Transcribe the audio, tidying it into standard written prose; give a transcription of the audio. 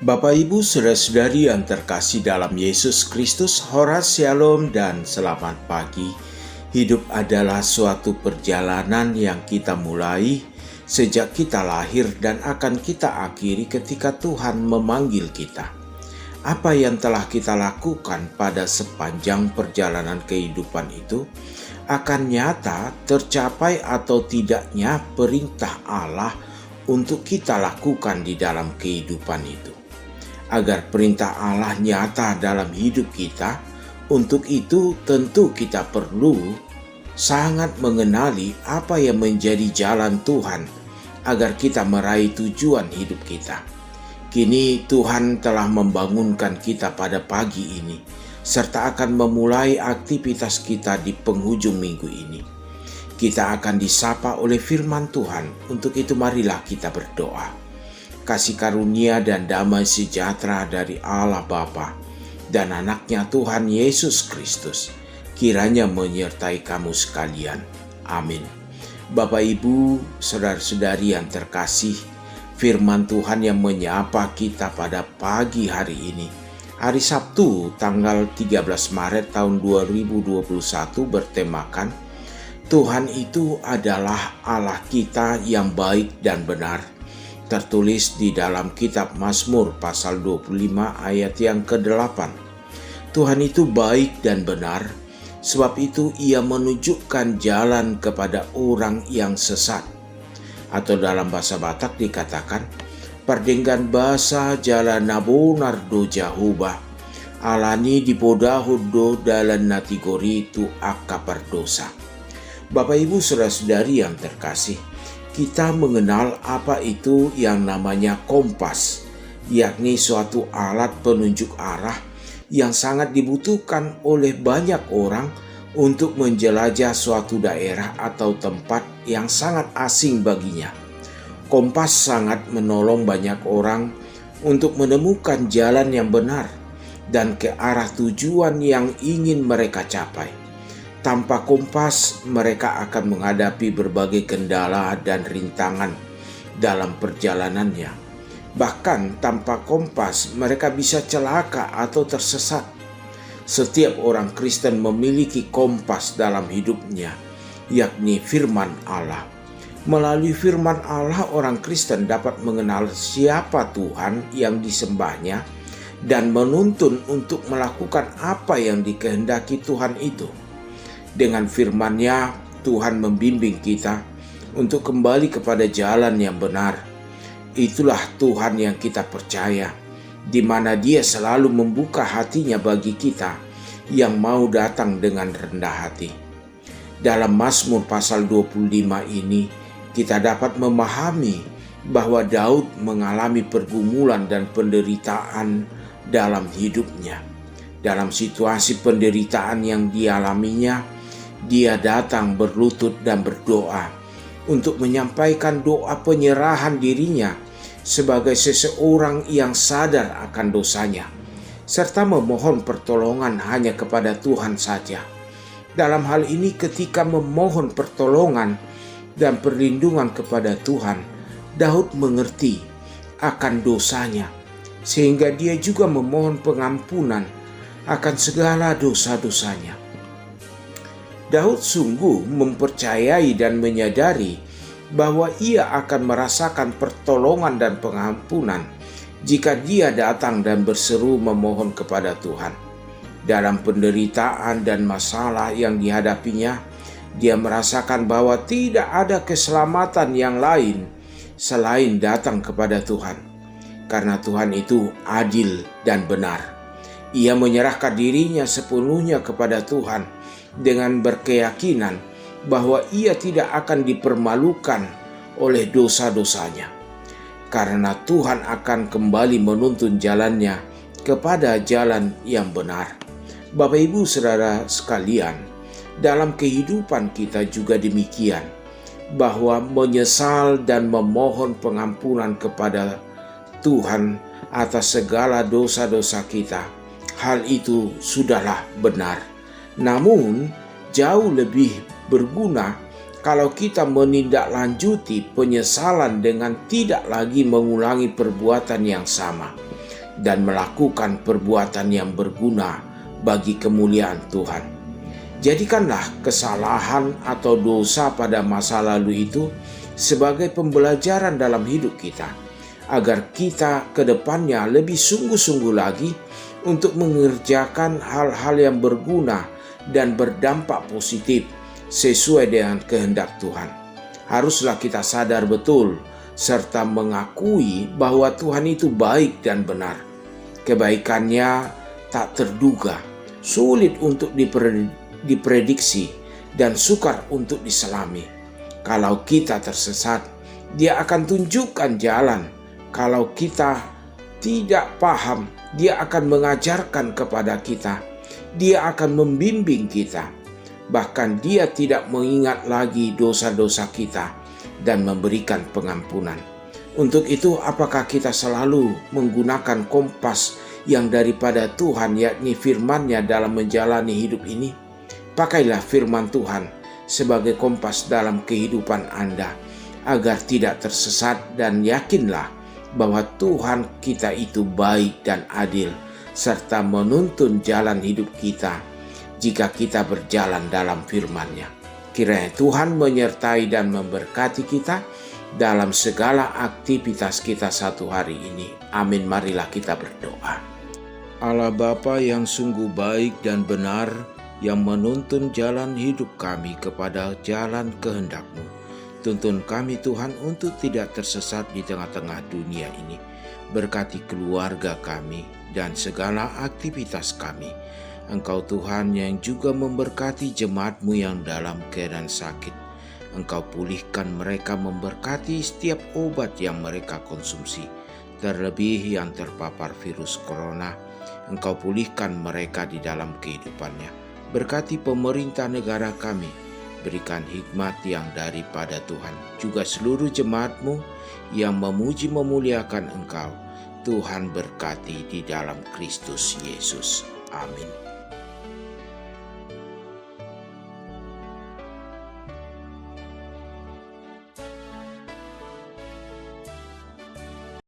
Bapak Ibu saudara-saudari yang terkasih dalam Yesus Kristus, Horas Shalom dan selamat pagi. Hidup adalah suatu perjalanan yang kita mulai sejak kita lahir dan akan kita akhiri ketika Tuhan memanggil kita. Apa yang telah kita lakukan pada sepanjang perjalanan kehidupan itu akan nyata tercapai atau tidaknya perintah Allah untuk kita lakukan di dalam kehidupan itu. Agar perintah Allah nyata dalam hidup kita, untuk itu tentu kita perlu sangat mengenali apa yang menjadi jalan Tuhan agar kita meraih tujuan hidup kita. Kini Tuhan telah membangunkan kita pada pagi ini, serta akan memulai aktivitas kita di penghujung minggu ini. Kita akan disapa oleh firman Tuhan, untuk itu marilah kita berdoa. Kasih karunia dan damai sejahtera dari Allah Bapa dan anaknya Tuhan Yesus Kristus kiranya menyertai kamu sekalian. Amin. Bapak Ibu, saudara-saudari yang terkasih, firman Tuhan yang menyapa kita pada pagi hari ini, hari Sabtu tanggal 13 Maret tahun 2021 bertemakan Tuhan itu adalah Allah kita yang baik dan benar. Tertulis di dalam kitab Mazmur pasal 25 ayat yang ke-8. Tuhan itu baik dan benar, sebab itu ia menunjukkan jalan kepada orang yang sesat. Atau dalam bahasa Batak dikatakan, pardenggan basa jalan nabonar do jahuba, alani dipodahud do dalan natigori tu akapar dosa. Bapak Ibu saudara-saudari yang terkasih, kita mengenal apa itu yang namanya kompas, yakni suatu alat penunjuk arah yang sangat dibutuhkan oleh banyak orang untuk menjelajah suatu daerah atau tempat yang sangat asing baginya. Kompas sangat menolong banyak orang untuk menemukan jalan yang benar dan ke arah tujuan yang ingin mereka capai. Tanpa kompas, mereka akan menghadapi berbagai kendala dan rintangan dalam perjalanannya. Bahkan tanpa kompas, mereka bisa celaka atau tersesat. Setiap orang Kristen memiliki kompas dalam hidupnya, yakni firman Allah. Melalui firman Allah, orang Kristen dapat mengenal siapa Tuhan yang disembahnya dan menuntun untuk melakukan apa yang dikehendaki Tuhan itu. Dengan firman-Nya, Tuhan membimbing kita untuk kembali kepada jalan yang benar. Itulah Tuhan yang kita percaya, di mana Dia selalu membuka hatinya bagi kita yang mau datang dengan rendah hati. Dalam Mazmur pasal 25 ini, kita dapat memahami bahwa Daud mengalami pergumulan dan penderitaan dalam hidupnya. Dalam situasi penderitaan yang dialaminya, dia datang berlutut dan berdoa untuk menyampaikan doa penyerahan dirinya sebagai seseorang yang sadar akan dosanya, serta memohon pertolongan hanya kepada Tuhan saja. Dalam hal ini, ketika memohon pertolongan dan perlindungan kepada Tuhan, Daud mengerti akan dosanya, sehingga dia juga memohon pengampunan akan segala dosa-dosanya. Daud sungguh mempercayai dan menyadari bahwa ia akan merasakan pertolongan dan pengampunan jika dia datang dan berseru memohon kepada Tuhan. Dalam penderitaan dan masalah yang dihadapinya, dia merasakan bahwa tidak ada keselamatan yang lain selain datang kepada Tuhan. Karena Tuhan itu adil dan benar. Ia menyerahkan dirinya sepenuhnya kepada Tuhan dengan berkeyakinan bahwa ia tidak akan dipermalukan oleh dosa-dosanya, karena Tuhan akan kembali menuntun jalannya kepada jalan yang benar. Bapak Ibu saudara sekalian, dalam kehidupan kita juga demikian, bahwa menyesal dan memohon pengampunan kepada Tuhan atas segala dosa-dosa kita, hal itu sudahlah benar. Namun, jauh lebih berguna kalau kita menindaklanjuti penyesalan dengan tidak lagi mengulangi perbuatan yang sama. dan melakukan perbuatan yang berguna bagi kemuliaan Tuhan. Jadikanlah kesalahan atau dosa pada masa lalu itu sebagai pembelajaran dalam hidup kita, agar kita ke depannya lebih sungguh-sungguh lagi untuk mengerjakan hal-hal yang berguna dan berdampak positif sesuai dengan kehendak Tuhan. Haruslah kita sadar betul serta mengakui bahwa Tuhan itu baik dan benar. Kebaikannya tak terduga, sulit untuk diprediksi, dan sukar untuk diselami. Kalau kita tersesat, Dia akan tunjukkan jalan. Kalau kita tidak paham, Dia akan mengajarkan kepada kita. Dia akan membimbing kita. Bahkan Dia tidak mengingat lagi dosa-dosa kita dan memberikan pengampunan. Untuk itu, apakah kita selalu menggunakan kompas yang daripada Tuhan, yakni firman-Nya dalam menjalani hidup ini? Pakailah firman Tuhan sebagai kompas dalam kehidupan Anda, agar tidak tersesat, dan yakinlah bahwa Tuhan kita itu baik dan adil, serta menuntun jalan hidup kita jika kita berjalan dalam firman-Nya. Kiranya Tuhan menyertai dan memberkati kita dalam segala aktivitas kita satu hari ini. Amin. Marilah kita berdoa. Allah Bapa yang sungguh baik dan benar, yang menuntun jalan hidup kami kepada jalan kehendak-Mu. Tuntun kami Tuhan untuk tidak tersesat di tengah-tengah dunia ini. Berkati keluarga kami dan segala aktivitas kami. Engkau Tuhan yang juga memberkati jemaat-Mu yang dalam keadaan sakit. Engkau pulihkan mereka, memberkati setiap obat yang mereka konsumsi. Terlebih yang terpapar virus corona, Engkau pulihkan mereka di dalam kehidupannya. Berkati pemerintah negara kami, berikan hikmat yang daripada Tuhan. Juga seluruh jemaat-Mu yang memuji memuliakan Engkau, Tuhan berkati di dalam Kristus Yesus. Amin.